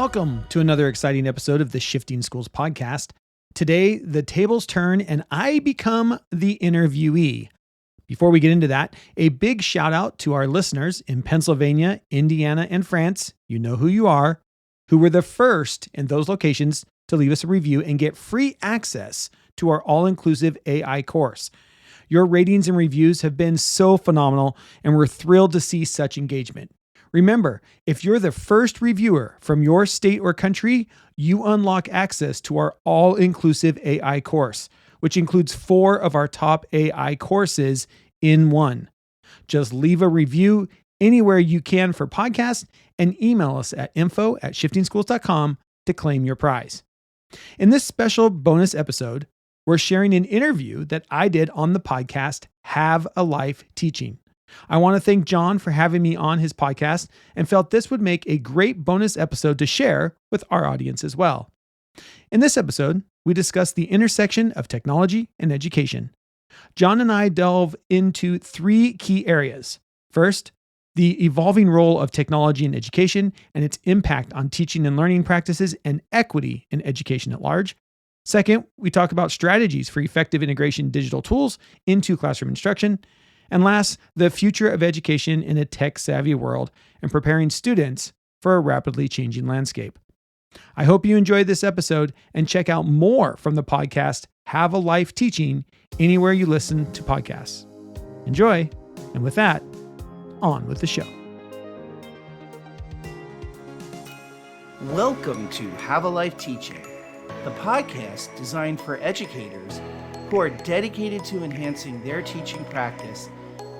Welcome to another exciting episode of the Shifting Schools podcast. Today, the tables turn and I become the interviewee. Before we get into that, a big shout out to our listeners in Pennsylvania, Indiana, and France. You know who you are, who were the first in those locations to leave us a review and get free access to our all-inclusive AI course. Your ratings and reviews have been so phenomenal, and we're thrilled to see such engagement. Remember, if you're the first reviewer from your state or country, you unlock access to our all-inclusive AI course, which includes 4 of our top AI courses in one. Just leave a review anywhere you can for podcasts and email us at info@shiftingschools.com to claim your prize. In this special bonus episode, we're sharing an interview that I did on the podcast, Have a Life Teaching. I want to thank John for having me on his podcast and felt this would make a great bonus episode to share with our audience as well. In this episode, we discuss the intersection of technology and education. John and I delve into 3 key areas. First, the evolving role of technology in education and its impact on teaching and learning practices and equity in education at large. Second, we talk about strategies for effective integration of digital tools into classroom instruction. And last, the future of education in a tech-savvy world and preparing students for a rapidly changing landscape. I hope you enjoyed this episode and check out more from the podcast Have a Life Teaching anywhere you listen to podcasts. Enjoy, and with that, on with the show. Welcome to Have a Life Teaching, the podcast designed for educators who are dedicated to enhancing their teaching practice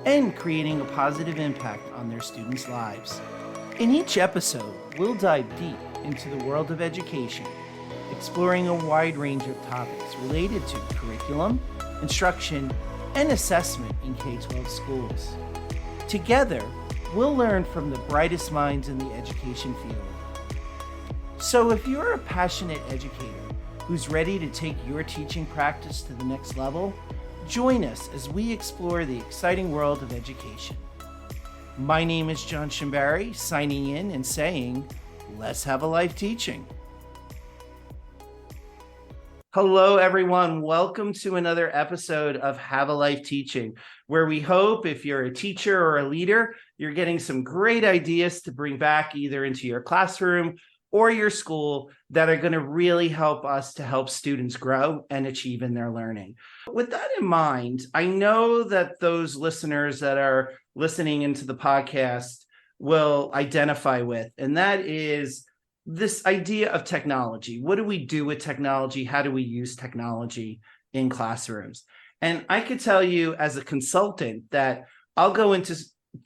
and creating a positive impact on their students' lives. In each episode, we'll dive deep into the world of education, exploring a wide range of topics related to curriculum, instruction, and assessment in K-12 schools. Together, we'll learn from the brightest minds in the education field. So if you're a passionate educator who's ready to take your teaching practice to the next level, join us as we explore the exciting world of education. My name is John Shimbari, signing in and saying, let's have a life teaching. Hello, everyone. Welcome to another episode of Have a Life Teaching, where we hope if you're a teacher or a leader, you're getting some great ideas to bring back either into your classroom or your school that are going to really help us to help students grow and achieve in their learning. With that in mind, I know that those listeners that are listening into the podcast will identify with, and that is this idea of technology. What do we do with technology? How do we use technology in classrooms? And I could tell you as a consultant that I'll go into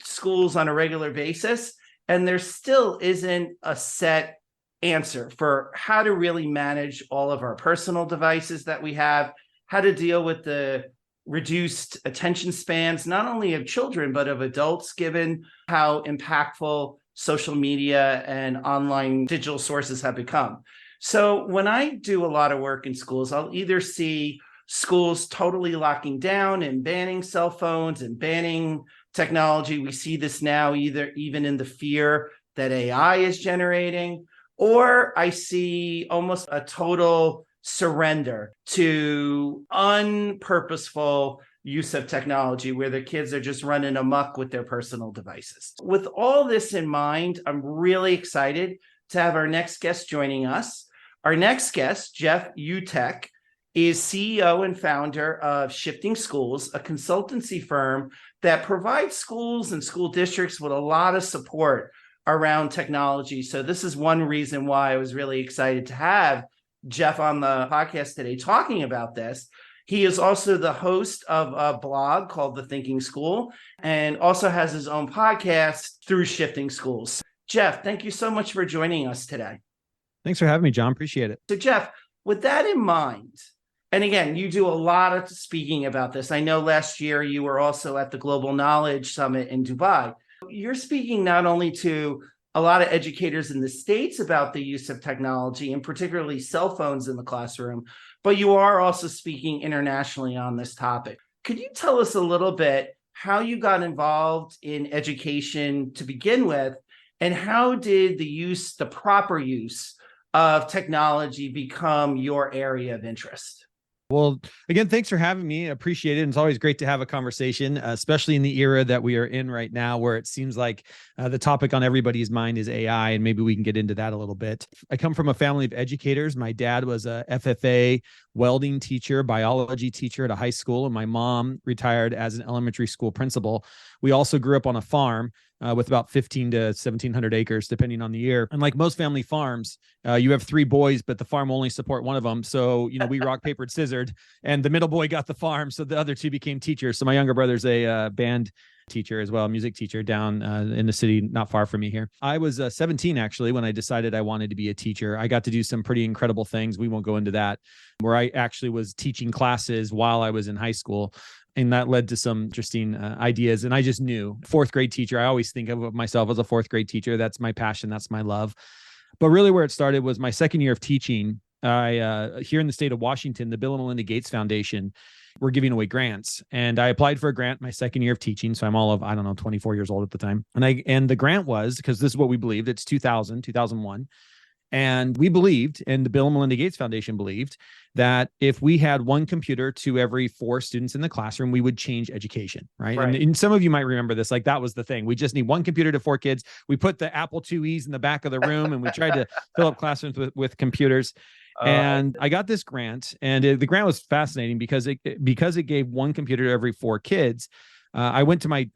schools on a regular basis, and there still isn't a set answer for how to really manage all of our personal devices that we have, how to deal with the reduced attention spans, not only of children, but of adults, given how impactful social media and online digital sources have become. So when I do a lot of work in schools, I'll either see schools totally locking down and banning cell phones and banning technology. We see this now even in the fear that AI is generating, or I see almost a total surrender to unpurposeful use of technology where the kids are just running amok with their personal devices. With all this in mind, I'm really excited to have our next guest joining us. Our next guest, Jeff Utecht, is CEO and founder of Shifting Schools, a consultancy firm that provides schools and school districts with a lot of support around technology. So this is one reason why I was really excited to have Jeff on the podcast today talking about this. He is also the host of a blog called The Thinking School and also has his own podcast through Shifting Schools. Jeff, thank you so much for joining us today. Thanks for having me, John. Appreciate it. So Jeff, with that in mind, and again, you do a lot of speaking about this. I know last year you were also at the Global Knowledge Summit in Dubai. You're speaking not only to a lot of educators in the States about the use of technology and particularly cell phones in the classroom, but you are also speaking internationally on this topic. Could you tell us a little bit how you got involved in education to begin with And how did the proper use of technology become your area of interest? Well, again, thanks for having me. I appreciate it. It's always great to have a conversation, especially in the era that we are in right now, where it seems like the topic on everybody's mind is AI, and maybe we can get into that a little bit. I come from a family of educators. My dad was a FFA welding teacher, biology teacher at a high school, and my mom retired as an elementary school principal. We also grew up on a farm with about 15 to 1,700 acres, depending on the year. And like most family farms, you have three boys, but the farm only support one of them. So, we rock, papered, scissored, and the middle boy got the farm. So the other two became teachers. So my younger brother's a band teacher as well, music teacher down in the city, not far from me here. I was 17 actually when I decided I wanted to be a teacher. I got to do some pretty incredible things. We won't go into that, where I actually was teaching classes while I was in high school. And that led to some interesting ideas. And I just knew, fourth grade teacher, I always think of myself as a fourth grade teacher. That's my passion. That's my love. But really where it started was my second year of teaching. Here in the state of Washington, the Bill and Melinda Gates Foundation, we're giving away grants. And I applied for a grant my second year of teaching. So I'm all of, 24 years old at the time. And the grant was, because this is what we believed, it's 2001. And we believed, and the Bill and Melinda Gates Foundation believed, that if we had one computer to every 4 students in the classroom, we would change education, right? And some of you might remember this, like that was the thing. We just need one computer to 4 kids. We put the Apple IIe's in the back of the room, and we tried to fill up classrooms with computers. And I got this grant, and the grant was fascinating because it gave one computer to every 4 kids. I went to my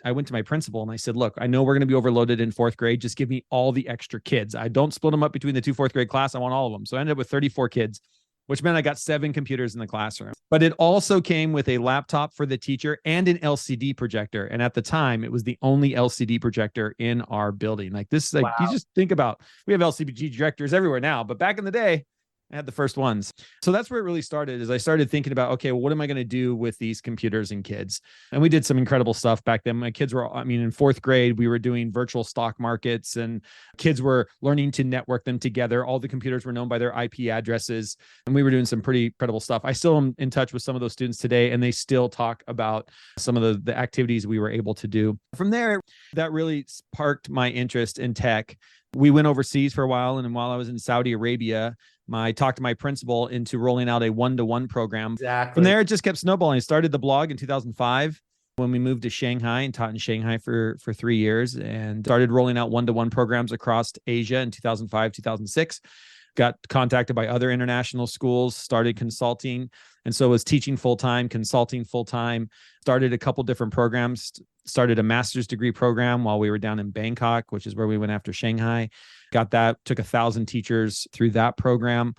principal and I said, look, I know we're going to be overloaded in 4th grade. Just give me all the extra kids. I don't split them up between the 2 4th grade class. I want all of them. So I ended up with 34 kids, which meant I got 7 computers in the classroom. But it also came with a laptop for the teacher and an LCD projector. And at the time, it was the only LCD projector in our building. Like this, like wow. You just think about, we have LCD projectors everywhere now, but back in the day, I had the first ones. So that's where it really started, is I started thinking about, okay, well, what am I going to do with these computers and kids? And we did some incredible stuff back then. My kids were, in 4th grade, we were doing virtual stock markets, and kids were learning to network them together. All the computers were known by their IP addresses, and we were doing some pretty incredible stuff. I still am in touch with some of those students today, and they still talk about some of the activities we were able to do. From there, that really sparked my interest in tech. We went overseas for a while, and while I was in Saudi Arabia, I talked to my principal into rolling out a one-to-one program. Exactly. From there, it just kept snowballing. I started the blog in 2005 when we moved to Shanghai and taught in Shanghai for 3 years, and started rolling out one-to-one programs across Asia in 2005, 2006. Got contacted by other international schools, started consulting. And so was teaching full-time, consulting full-time, started a couple different programs, started a master's degree program while we were down in Bangkok, which is where we went after Shanghai. Got that, took 1,000 teachers through that program.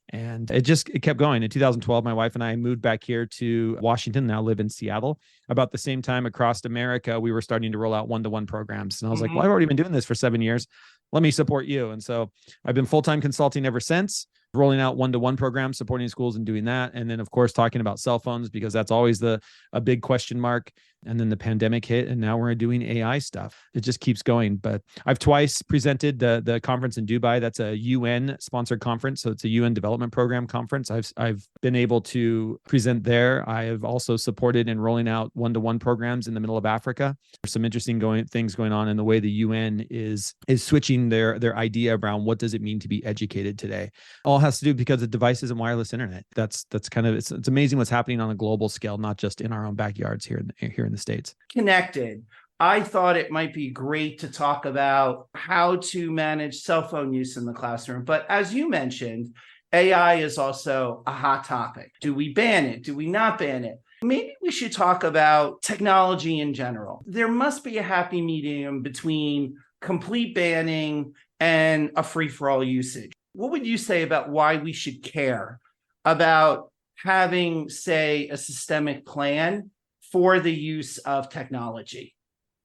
And it kept going. In 2012, my wife and I moved back here to Washington, now live in Seattle. About the same time across America, we were starting to roll out one-to-one programs. And I was like, well, I've already been doing this for 7 years. Let me support you. And so I've been full-time consulting ever since, rolling out one-to-one programs, supporting schools and doing that. And then, of course, talking about cell phones, because that's always a big question mark. And then the pandemic hit, and now we're doing AI stuff. It just keeps going. But I've twice presented the conference in Dubai. That's a UN sponsored conference. So it's a UN development program conference. I've been able to present there. I have also supported in rolling out one-to-one programs in the middle of Africa. There's some interesting things going on in the way the UN is switching their idea around what does it mean to be educated today. All has to do because of devices and wireless internet. That's kind of, it's amazing what's happening on a global scale, not just in our own backyards here in the States. Connected. I thought it might be great to talk about how to manage cell phone use in the classroom. But as you mentioned, AI is also a hot topic. Do we ban it? Do we not ban it? Maybe we should talk about technology in general. There must be a happy medium between complete banning and a free-for-all usage. What would you say about why we should care about having, say, a systemic plan for the use of technology?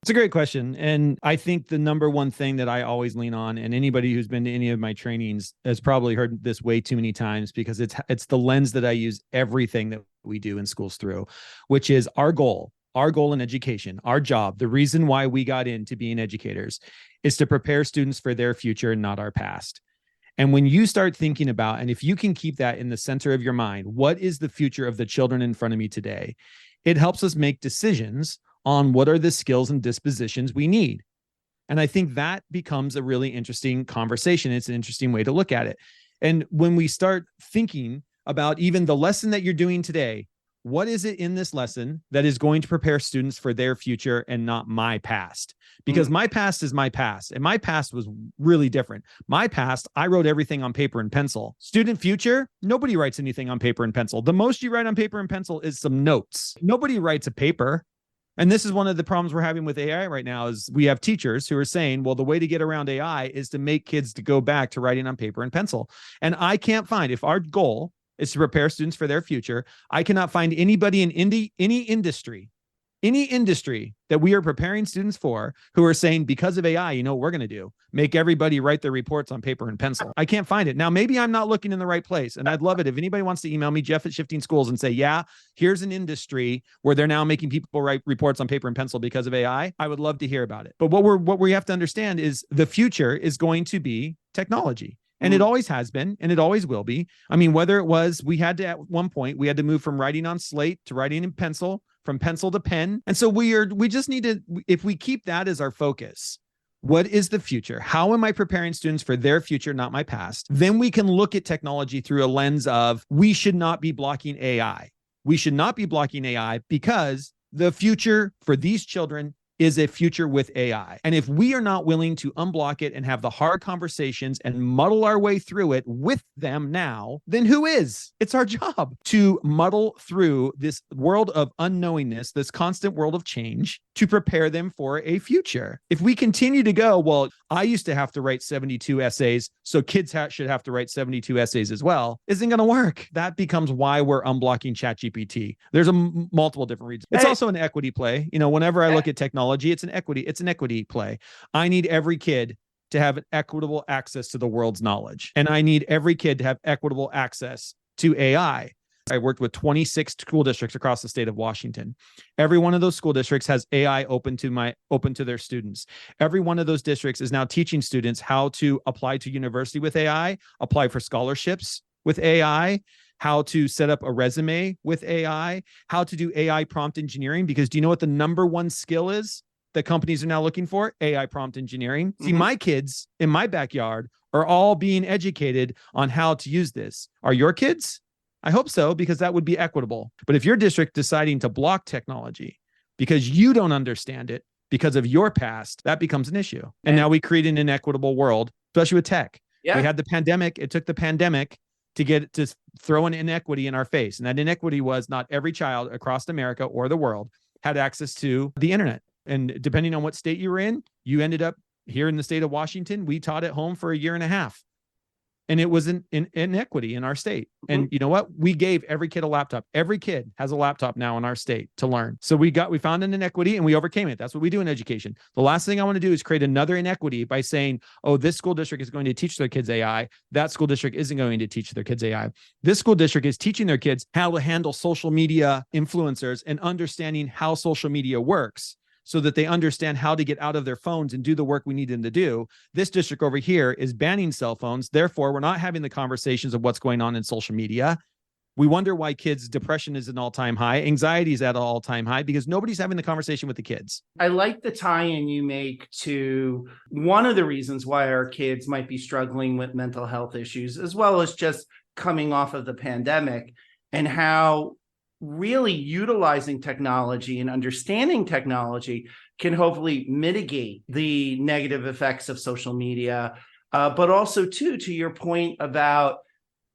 It's a great question. And I think the number one thing that I always lean on, and anybody who's been to any of my trainings has probably heard this way too many times, because it's the lens that I use everything that we do in schools through, which is our goal in education, our job, the reason why we got into being educators is to prepare students for their future and not our past. And when you start thinking about, and if you can keep that in the center of your mind, what is the future of the children in front of me today? It helps us make decisions on what are the skills and dispositions we need. And I think that becomes a really interesting conversation. It's an interesting way to look at it. And when we start thinking about even the lesson that you're doing today, what is it in this lesson that is going to prepare students for their future and not my past? Because my past is my past, and my past was really different. My past, I wrote everything on paper and pencil. Student future, nobody writes anything on paper and pencil. The most you write on paper and pencil is some notes. Nobody writes a paper. And this is one of the problems we're having with AI right now is we have teachers who are saying, well, the way to get around AI is to make kids to go back to writing on paper and pencil. And I can't find, if our goal is to prepare students for their future, I cannot find anybody in any industry that we are preparing students for who are saying, because of AI, you know what we're going to do? Make everybody write their reports on paper and pencil. I can't find it. Now, maybe I'm not looking in the right place. And I'd love it if anybody wants to email me, Jeff at Shifting Schools, and say, yeah, here's an industry where they're now making people write reports on paper and pencil because of AI. I would love to hear about it. But what we have to understand is the future is going to be technology. And it always has been, and it always will be. I mean, whether it was, we had to, at one point, we had to move from writing on slate to writing in pencil, from pencil to pen. And so we just need to, if we keep that as our focus, what is the future? How am I preparing students for their future, not my past? Then we can look at technology through a lens of, we should not be blocking AI. We should not be blocking AI because the future for these children is a future with AI. And if we are not willing to unblock it and have the hard conversations and muddle our way through it with them now, then who is? It's our job to muddle through this world of unknowingness, this constant world of change, to prepare them for a future. If we continue to go, well, I used to have to write 72 essays, so kids should have to write 72 essays as well, isn't going to work. That becomes why we're unblocking ChatGPT. There's multiple different reasons. It's also an equity play. You know, whenever I look at technology, it's an equity play. I need every kid to have equitable access to the world's knowledge. And I need every kid to have equitable access to AI. I worked with 26 school districts across the state of Washington. Every one of those school districts has AI open to their students. Every one of those districts is now teaching students how to apply to university with AI, apply for scholarships with AI, how to set up a resume with AI, how to do AI prompt engineering. Because do you know what the number one skill is that companies are now looking for? AI prompt engineering. See, my kids in my backyard are all being educated on how to use this. Are your kids? I hope so, because that would be equitable. But if your district deciding to block technology because you don't understand it because of your past, that becomes an issue. And now we create an inequitable world, especially with tech. Yeah. We had the pandemic. It took the pandemic to throw an inequity in our face. And that inequity was not every child across America or the world had access to the internet. And depending on what state you were in, you ended up here in the state of Washington. We taught at home for a year and a half. And it was an inequity in our state. And you know what? We gave every kid a laptop. Every kid has a laptop now in our state to learn. So we found an inequity and we overcame it. That's what we do in education. The last thing I want to do is create another inequity by saying, oh, this school district is going to teach their kids AI. That school district isn't going to teach their kids AI. This school district is teaching their kids how to handle social media influencers and understanding how social media works, so that they understand how to get out of their phones and do the work we need them to do. This district over here is banning cell phones. Therefore, we're not having the conversations of what's going on in social media. We wonder why kids' depression is an all-time high. Anxiety is at an all-time high because nobody's having the conversation with the kids. I like the tie-in you make to one of the reasons why our kids might be struggling with mental health issues, as well as just coming off of the pandemic, and how really utilizing technology and understanding technology can hopefully mitigate the negative effects of social media. But also, too, to your point about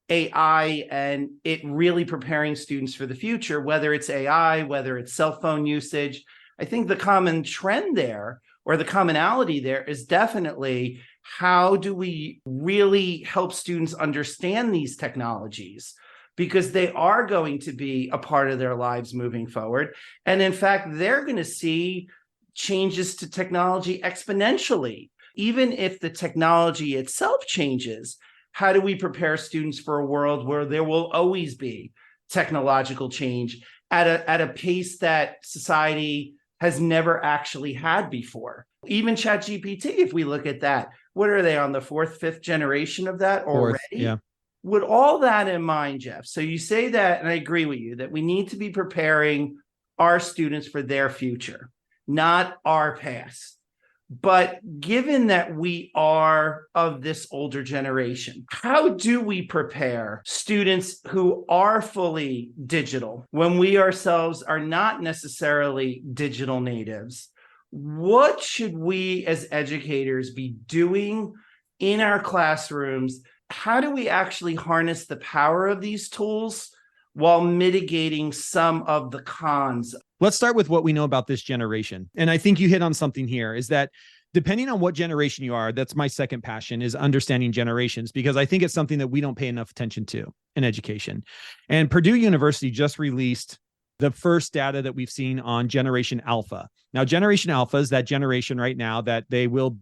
AI and it really preparing students for the future, whether it's AI, whether it's cell phone usage, I think the common trend there, or the commonality there, is definitely how do we really help students understand these technologies? Because they are going to be a part of their lives moving forward. And in fact, they're going to see changes to technology exponentially. Even if the technology itself changes, how do we prepare students for a world where there will always be technological change at a pace that society has never actually had before? Even ChatGPT, if we look at that, what are they, on the fourth, fifth generation of that already? Yeah. With all that in mind, Jeff, so you say that, and I agree with you, that we need to be preparing our students for their future, not our past. But given that we are of this older generation, how do we prepare students who are fully digital when we ourselves are not necessarily digital natives? What should we as educators be doing in our classrooms? How do we actually harness the power of these tools while mitigating some of the cons? Let's start with what we know about this generation. And I think you hit on something here is that depending on what generation you are, that's my second passion, is understanding generations, because I think it's something that we don't pay enough attention to in education. And Purdue University just released the first data that we've seen on Generation Alpha. Now, Generation Alpha is that generation right now that they will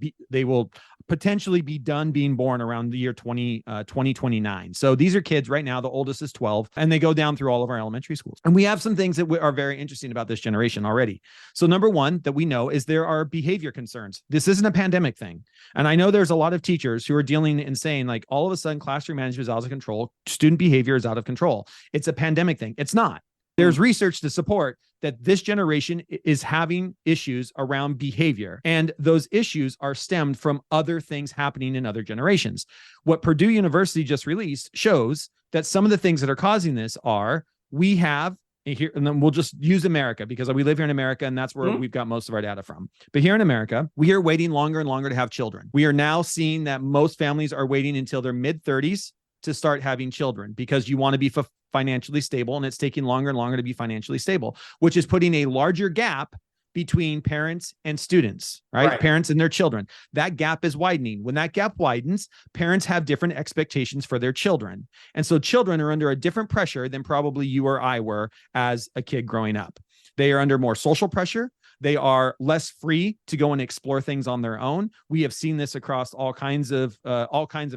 potentially be done being born around the year 2029. So these are kids right now, the oldest is 12, and they go down through all of our elementary schools. And we have some things that are very interesting about this generation already. So number one that we know is there are behavior concerns. This isn't a pandemic thing. And I know there's a lot of teachers who are dealing and saying like, all of a sudden classroom management is out of control. Student behavior is out of control. It's a pandemic thing. It's not. There's research to support that this generation is having issues around behavior, and those issues are stemmed from other things happening in other generations. What Purdue University just released shows that some of the things that are causing this are we have here, and then we'll just use America because we live here in America and that's where we've got most of our data from. But here in America, we are waiting longer and longer to have children. We are now seeing that most families are waiting until their mid-30s to start having children because you want to be financially stable, and it's taking longer and longer to be financially stable, which is putting a larger gap between parents and students, right? Parents and their children. That gap is widening. When that gap widens, parents have different expectations for their children. And so children are under a different pressure than probably you or I were as a kid growing up. They are under more social pressure. They are less free to go and explore things on their own. We have seen this across all kinds of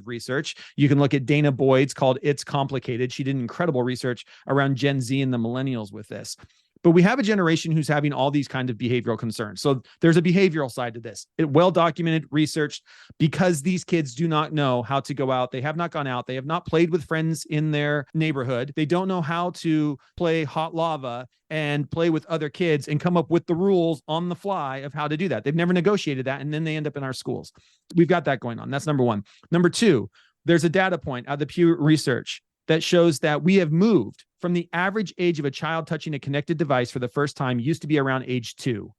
research. You can look at Dana Boyd's called It's Complicated. She did incredible research around Gen Z and the millennials with this. But we have a generation who's having all these kinds of behavioral concerns. So there's a behavioral side to this. It well documented, researched, because these kids do not know how to go out. They have not gone out. They have not played with friends in their neighborhood. They don't know how to play hot lava and play with other kids and come up with the rules on the fly of how to do that. They've never negotiated that, and then they end up in our schools. We've got that going on. That's number one. Number two, there's a data point out of the Pew Research that shows that we have moved from the average age of a child touching a connected device for the first time used to be around age 2.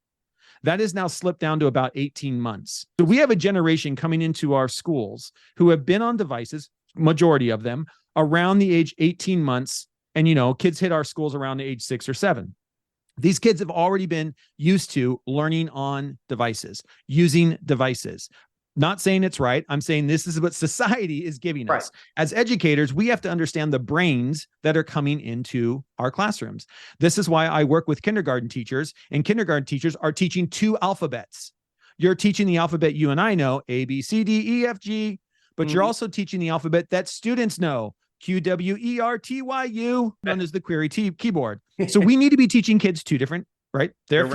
That has now slipped down to about 18 months. So we have a generation coming into our schools who have been on devices, majority of them, around the age 18 months. And, kids hit our schools around the age 6 or 7. These kids have already been used to learning on devices, using devices. Not saying it's right. I'm saying this is what society is giving us. As educators, we have to understand the brains that are coming into our classrooms. This is why I work with kindergarten teachers, and kindergarten teachers are teaching 2 alphabets. You're teaching the alphabet you and I know, A, B, C, D, E, F, G, but you're also teaching the alphabet that students know, Q, W, E, R, T, Y, U, known as the query keyboard. So we need to be teaching kids 2 different, right? Their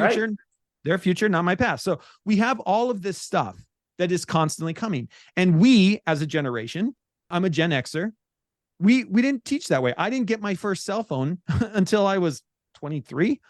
future, not my past. So we have all of this stuff that is constantly coming. And we, as a generation, I'm a Gen Xer, we didn't teach that way. I didn't get my first cell phone until I was 23.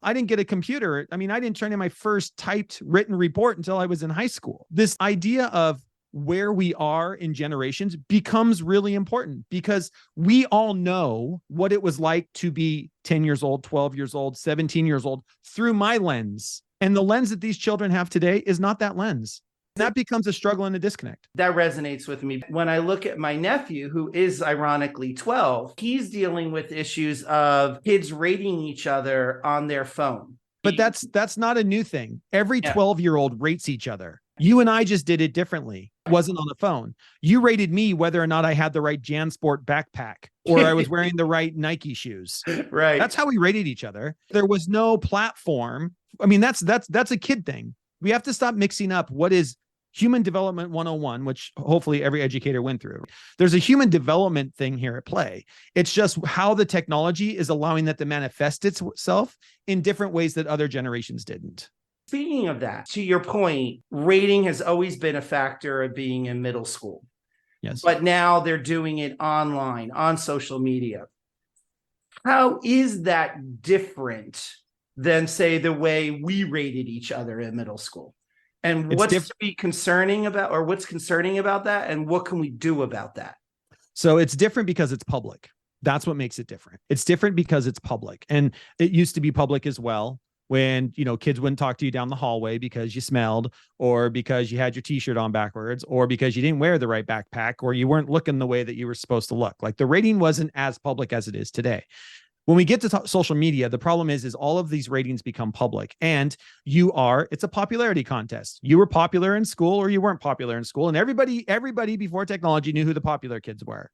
I didn't get a computer. I didn't turn in my first typed written report until I was in high school. This idea of where we are in generations becomes really important because we all know what it was like to be 10 years old, 12 years old, 17 years old through my lens. And the lens that these children have today is not that lens. That becomes a struggle and a disconnect. That resonates with me. When I look at my nephew, who is ironically 12, he's dealing with issues of kids rating each other on their phone. But that's not a new thing. Every 12-year-old rates each other. You and I just did it differently. It wasn't on the phone. You rated me whether or not I had the right JanSport backpack or I was wearing the right Nike shoes. Right. That's how we rated each other. There was no platform. That's a kid thing. We have to stop mixing up what is Human Development 101, which hopefully every educator went through. There's a human development thing here at play. It's just how the technology is allowing that to manifest itself in different ways that other generations didn't. Speaking of that, to your point, rating has always been a factor of being in middle school. Yes. But now they're doing it online, on social media. How is that different than, say, the way we rated each other in middle school? And what's to be concerning about, or what's concerning about that? And what can we do about that? So it's different because it's public. That's what makes it different. It's different because it's public. And it used to be public as well when, kids wouldn't talk to you down the hallway because you smelled, or because you had your t-shirt on backwards, or because you didn't wear the right backpack, or you weren't looking the way that you were supposed to look. Like, the rating wasn't as public as it is today. When we get to social media, the problem is all of these ratings become public, and it's a popularity contest. You were popular in school or you weren't popular in school. And everybody before technology knew who the popular kids were.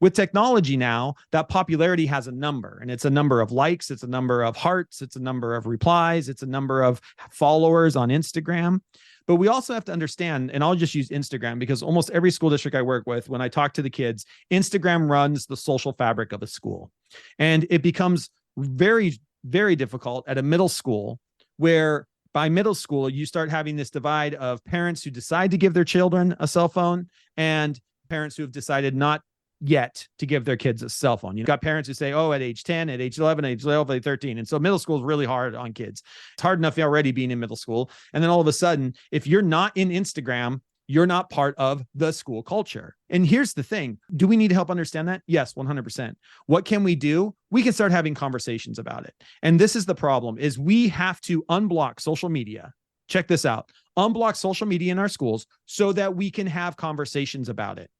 With technology now, that popularity has a number, and it's a number of likes, it's a number of hearts, it's a number of replies, it's a number of followers on Instagram. But we also have to understand, and I'll just use Instagram because almost every school district I work with, when I talk to the kids, Instagram runs the social fabric of a school. And it becomes very, very difficult at a middle school, where by middle school, you start having this divide of parents who decide to give their children a cell phone and parents who have decided not yet to give their kids a cell phone. You've got parents who say, oh, at age 10, at age 11, at age 12, at age 13. And so middle school is really hard on kids. It's hard enough already being in middle school. And then all of a sudden, if you're not in Instagram, you're not part of the school culture. And here's the thing. Do we need to help understand that? Yes, 100%. What can we do? We can start having conversations about it. And this is the problem, is we have to unblock social media. Check this out. Unblock social media in our schools so that we can have conversations about it.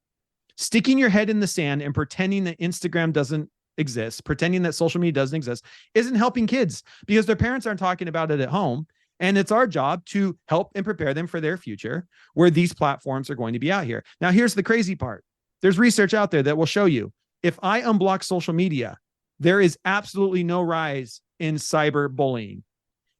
Sticking your head in the sand and pretending that Instagram doesn't exist, pretending that social media doesn't exist, isn't helping kids, because their parents aren't talking about it at home. And it's our job to help and prepare them for their future, where these platforms are going to be out here. Now, here's the crazy part. There's research out there that will show you, if I unblock social media, there is absolutely no rise in cyberbullying.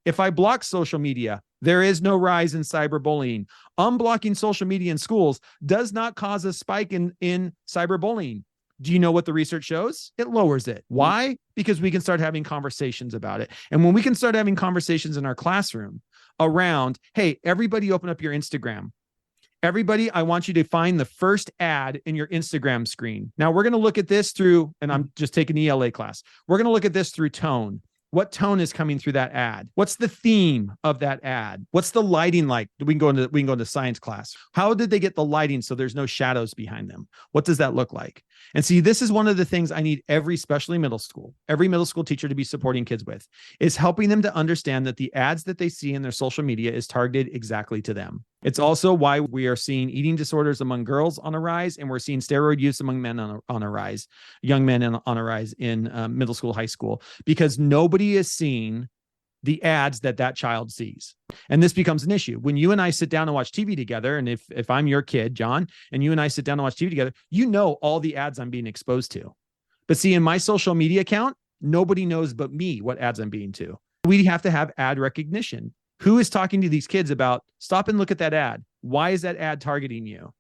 If I block social media, there is no rise in cyberbullying. Unblocking social media in schools does not cause a spike in cyberbullying. Do you know what the research shows? It lowers it. Why? Because we can start having conversations about it. And when we can start having conversations in our classroom around, hey, everybody open up your Instagram. Everybody, I want you to find the first ad in your Instagram screen. Now, we're going to look at this through, and I'm just taking ELA class. We're going to look at this through tone. What tone is coming through that ad? What's the theme of that ad? What's the lighting like? We can go into science class. How did they get the lighting so there's no shadows behind them? What does that look like? And see, this is one of the things I need every middle school teacher to be supporting kids with, is helping them to understand that the ads that they see in their social media is targeted exactly to them. It's also why we are seeing eating disorders among girls on a rise, and we're seeing steroid use among men on a rise, young men on a rise in middle school, high school, because nobody is seeing the ads that child sees. And this becomes an issue. When you and I sit down and watch TV together, and if I'm your kid, John, and you and I sit down and watch TV together, you know all the ads I'm being exposed to. But see, in my social media account, nobody knows but me what ads I'm being to. We have to have ad recognition. Who is talking to these kids about, stop and look at that ad? Why is that ad targeting you?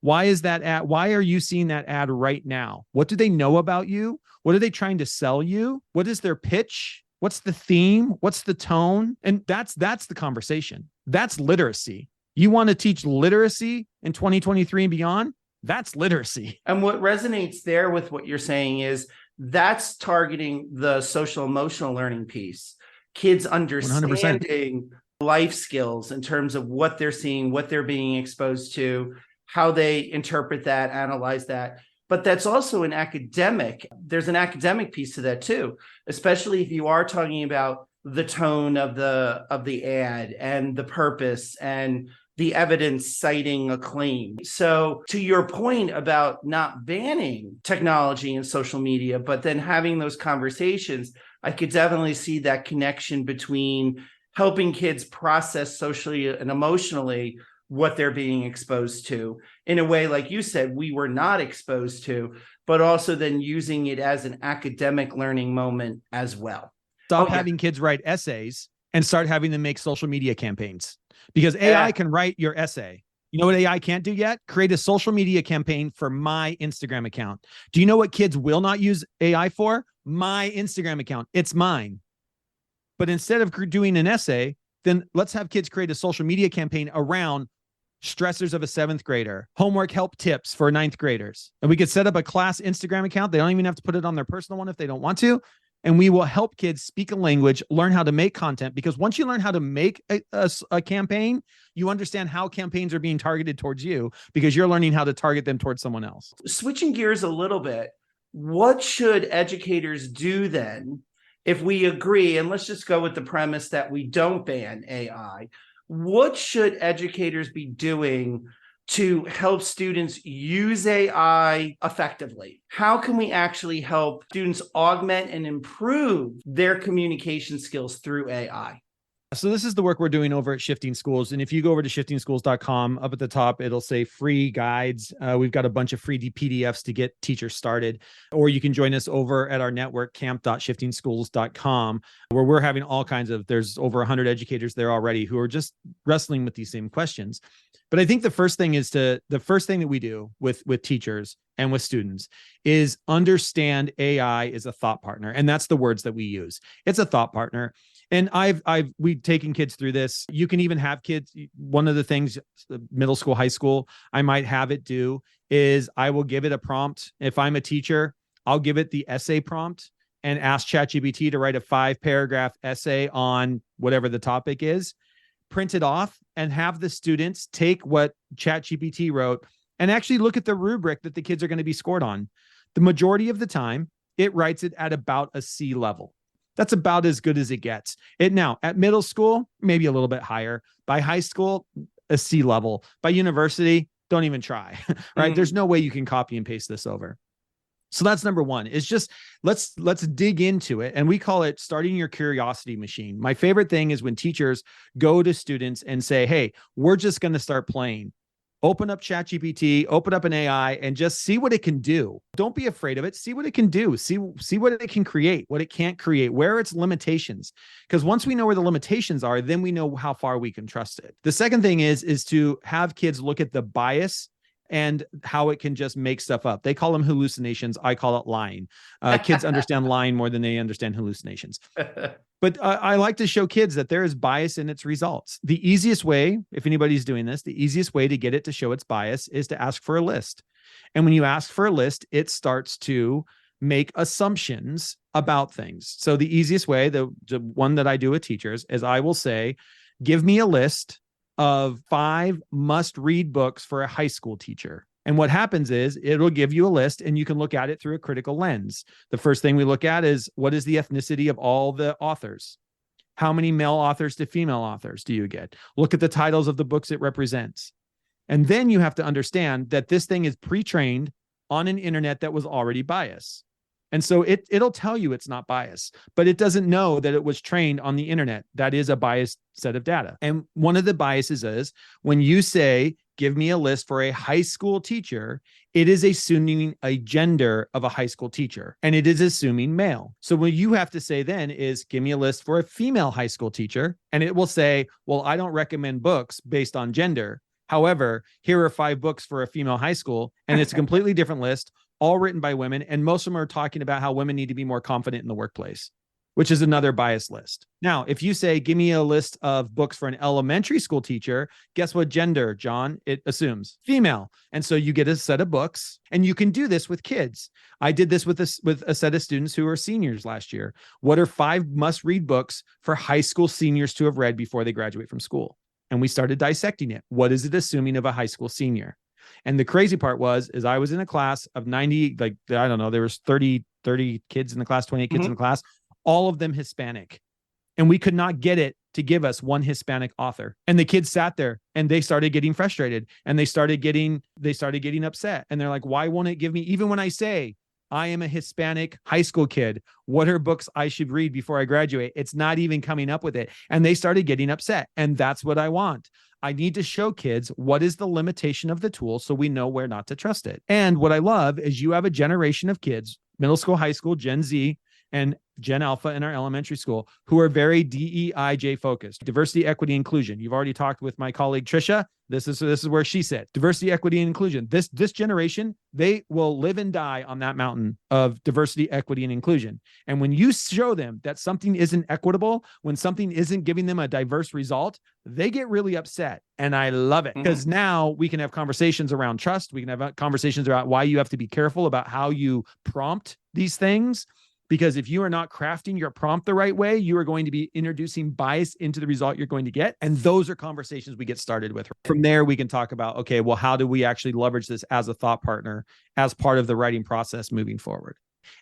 Why is that ad? Why are you seeing that ad right now? What do they know about you? What are they trying to sell you? What is their pitch? What's the theme? What's the tone? And that's the conversation. That's literacy. You want to teach literacy in 2023 and beyond? That's literacy. And what resonates there with what you're saying is that's targeting the social emotional learning piece. Kids understanding 100%. Life skills in terms of what they're seeing, what they're being exposed to, how they interpret that, analyze that. But that's also there's an academic piece to that too, especially if you are talking about the tone of the ad and the purpose and the evidence citing a claim. So to your point about not banning technology and social media, but then having those conversations, I could definitely see that connection between helping kids process socially and emotionally what they're being exposed to in a way, like you said, we were not exposed to, but also then using it as an academic learning moment as well. Stop having kids write essays and start having them make social media campaigns, because AI can write your essay. You know what AI can't do yet? Create a social media campaign for my Instagram account. Do you know what kids will not use AI for? My Instagram account. It's mine. But instead of doing an essay, then let's have kids create a social media campaign around stressors of a 7th grader, homework help tips for 9th graders. And we could set up a class Instagram account. They don't even have to put it on their personal one if they don't want to. and we will help kids speak a language, learn how to make content, because once you learn how to make a campaign, you understand how campaigns are being targeted towards you because you're learning how to target them towards someone else. Switching gears a little bit, what should educators do then if we agree, and let's just go with the premise that we don't ban AI? What should educators be doing to help students use AI effectively? How can we actually help students augment and improve their communication skills through AI? So this is the work we're doing over at Shifting Schools. And if you go over to shiftingschools.com, up at the top, it'll say free guides. We've got a bunch of free PDFs to get teachers started. Or you can join us over at our network, camp.shiftingschools.com, where we're having all kinds of, there's over 100 educators there already who are just wrestling with these same questions. But I think the first thing that we do with teachers and with students is understand AI is a thought partner. And that's the words that we use. It's a thought partner. And we've taken kids through this. You can even have kids. One of the things, middle school, high school, I might have it do is I will give it a prompt. If I'm a teacher, I'll give it the essay prompt and ask ChatGPT to write a 5-paragraph essay on whatever the topic is, print it off, and have the students take what ChatGPT wrote and actually look at the rubric that the kids are going to be scored on. The majority of the time, it writes it at about a C level. That's about as good as it gets. Now, at middle school, maybe a little bit higher. By high school, a C level. By university, don't even try, right? There's no way you can copy and paste this over. So that's number one. It's just, let's dig into it. And we call it starting your curiosity machine. My favorite thing is when teachers go to students and say, hey, we're just going to start playing. Open up ChatGPT, open up an AI, and just see what it can do. Don't be afraid of it. See what it can do. See what it can create, what it can't create, where its limitations. Because once we know where the limitations are, then we know how far we can trust it. The second thing is to have kids look at the bias and how it can just make stuff up. They call them hallucinations. I call it lying. Kids understand lying more than they understand hallucinations. But I like to show kids that there is bias in its results. The easiest way, if anybody's doing this, the easiest way to get it to show its bias is to ask for a list. And when you ask for a list, it starts to make assumptions about things. So the easiest way, the one that I do with teachers, is I will say, give me a list of 5 must-read books for a high school teacher. And what happens is it'll give you a list and you can look at it through a critical lens. The first thing we look at is, what is the ethnicity of all the authors? How many male authors to female authors do you get? Look at the titles of the books it represents. And then you have to understand that this thing is pre-trained on an internet that was already biased. And so it'll tell you it's not biased, but it doesn't know that it was trained on the internet. That is a biased set of data. And one of the biases is when you say, give me a list for a high school teacher, it is assuming a gender of a high school teacher, and it is assuming male. So what you have to say then is, give me a list for a female high school teacher, and it will say, well, I don't recommend books based on gender. However, here are 5 books for a female high school, and it's a completely different list, all written by women, and most of them are talking about how women need to be more confident in the workplace, which is another biased list. Now, if you say, give me a list of books for an elementary school teacher, guess what gender, John? It assumes female. And so you get a set of books, and you can do this with kids. I did this with a set of students who are seniors last year. What are 5 must-read books for high school seniors to have read before they graduate from school? And we started dissecting it. What is it assuming of a high school senior? And the crazy part is I was in a class of 90, I don't know, there was 30 kids in the class, 28 kids in the class, all of them Hispanic. And we could not get it to give us one Hispanic author. And the kids sat there and they started getting frustrated and they started getting upset. And they're like, why won't it give me, even when I say I am a Hispanic high school kid, what are books I should read before I graduate? It's not even coming up with it. And they started getting upset. And that's what I want. I need to show kids what is the limitation of the tool so we know where not to trust it. And what I love is you have a generation of kids, middle school, high school, Gen Z, and Gen Alpha in our elementary school, who are very DEIJ focused. Diversity, equity, inclusion. You've already talked with my colleague, Trisha. This is where she sits. Diversity, equity, and inclusion. This generation, they will live and die on that mountain of diversity, equity, and inclusion. And when you show them that something isn't equitable, when something isn't giving them a diverse result, they get really upset. And I love it because now we can have conversations around trust. We can have conversations about why you have to be careful about how you prompt these things. Because if you are not crafting your prompt the right way, you are going to be introducing bias into the result you're going to get. And those are conversations we get started with. From there, we can talk about, okay, well, how do we actually leverage this as a thought partner as part of the writing process moving forward?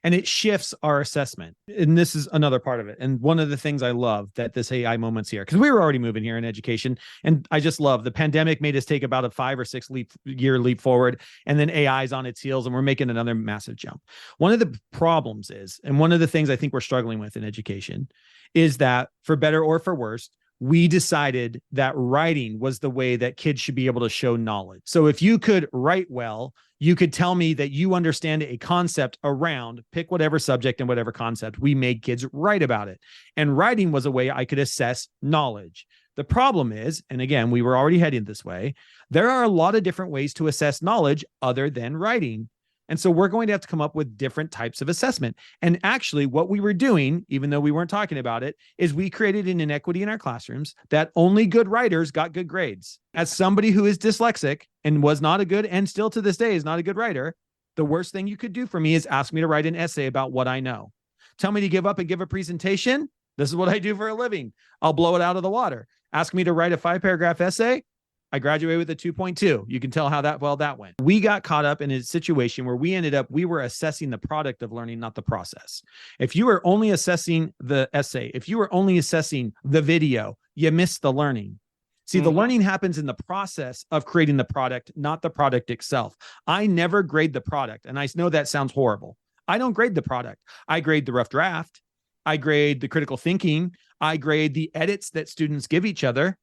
And it shifts our assessment. And this is another part of it. And one of the things I love that this AI moment's here, because we were already moving here in education. And I just love the pandemic made us take about a 5 or 6 year leap forward. And then AI is on its heels and we're making another massive jump. One of the problems is, and one of the things I think we're struggling with in education is that for better or for worse, we decided that writing was the way that kids should be able to show knowledge. So if you could write well, you could tell me that you understand a concept around, pick whatever subject and whatever concept. We made kids write about it. And writing was a way I could assess knowledge. The problem is, and again, we were already heading this way, there are a lot of different ways to assess knowledge other than writing. And so we're going to have to come up with different types of assessment. And actually what we were doing, even though we weren't talking about it, is we created an inequity in our classrooms that only good writers got good grades. As somebody who is dyslexic and was not a good, and still to this day is not a good writer, the worst thing you could do for me is ask me to write an essay about what I know. Tell me to give up and give a presentation. This is what I do for a living. I'll blow it out of the water. Ask me to write a 5-paragraph essay. I graduated with a 2.2. You can tell how that went. We got caught up in a situation where we were assessing the product of learning, not the process. If you were only assessing the essay, if you were only assessing the video, you missed the learning. See, the learning happens in the process of creating the product, not the product itself. I never grade the product. And I know that sounds horrible. I don't grade the product. I grade the rough draft. I grade the critical thinking. I grade the edits that students give each other.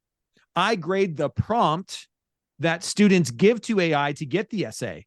I grade the prompt that students give to AI to get the essay.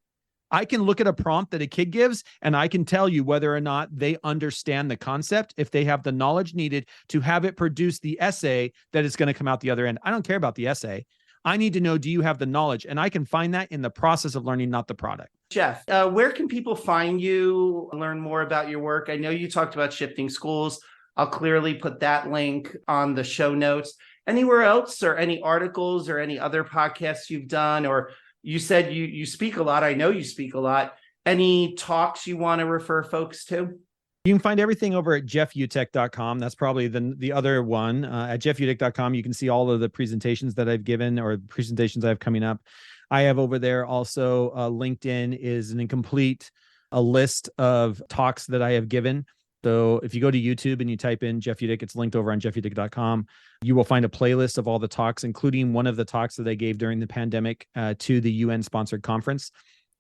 I can look at a prompt that a kid gives, and I can tell you whether or not they understand the concept, if they have the knowledge needed to have it produce the essay that is going to come out the other end. I don't care about the essay. I need to know, do you have the knowledge? And I can find that in the process of learning, not the product. Jeff, where can people find you, learn more about your work? I know you talked about Shifting Schools. I'll clearly put that link on the show notes. Anywhere else, or any articles or any other podcasts you've done, or you said you speak a lot. I know you speak a lot. Any talks you want to refer folks to? You can find everything over at jeffutecht.com. That's probably the other one. At jeffutecht.com, you can see all of the presentations that I've given or presentations I have coming up. I have over there also LinkedIn is an incomplete list of talks that I have given. So if you go to YouTube and you type in Jeff Utecht, it's linked over on jeffutecht.com. You will find a playlist of all the talks, including one of the talks that I gave during the pandemic to the UN-sponsored conference,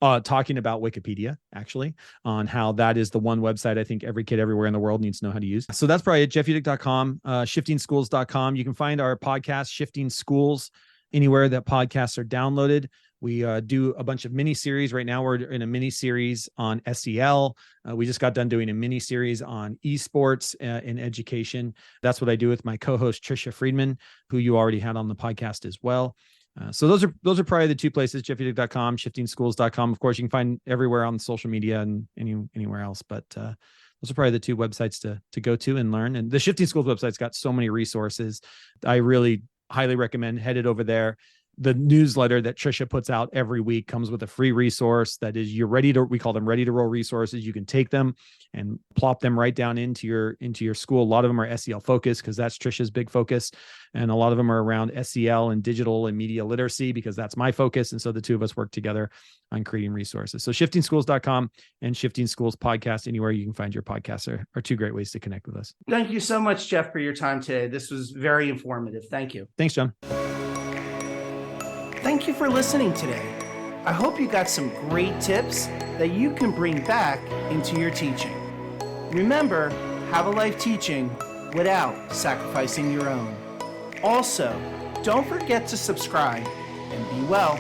talking about Wikipedia, actually, on how that is the one website I think every kid everywhere in the world needs to know how to use. So that's probably at jeffutecht.com, shiftingschools.com. You can find our podcast, Shifting Schools, anywhere that podcasts are downloaded. We do a bunch of mini series. Right now, we're in a mini series on SEL. We just got done doing a mini series on esports in education. That's what I do with my co-host Trisha Friedman, who you already had on the podcast as well. So those are probably the two places: jeffutecht.com, shiftingschools.com. Of course, you can find everywhere on social media and anywhere else. But those are probably the two websites to go to and learn. And the Shifting Schools website's got so many resources. I really highly recommend headed over there. The newsletter that Trisha puts out every week comes with a free resource that is we call them ready to roll resources. You can take them and plop them right down into your school. A lot of them are SEL focused because that's Trisha's big focus. And a lot of them are around SEL and digital and media literacy because that's my focus. And so the two of us work together on creating resources. So shiftingschools.com and Shifting Schools podcast, anywhere you can find your podcasts are two great ways to connect with us. Thank you so much, Jeff, for your time today. This was very informative. Thank you. Thanks, John. Thank you for listening today. I hope you got some great tips that you can bring back into your teaching. Remember, have a life teaching without sacrificing your own. Also, don't forget to subscribe and be well.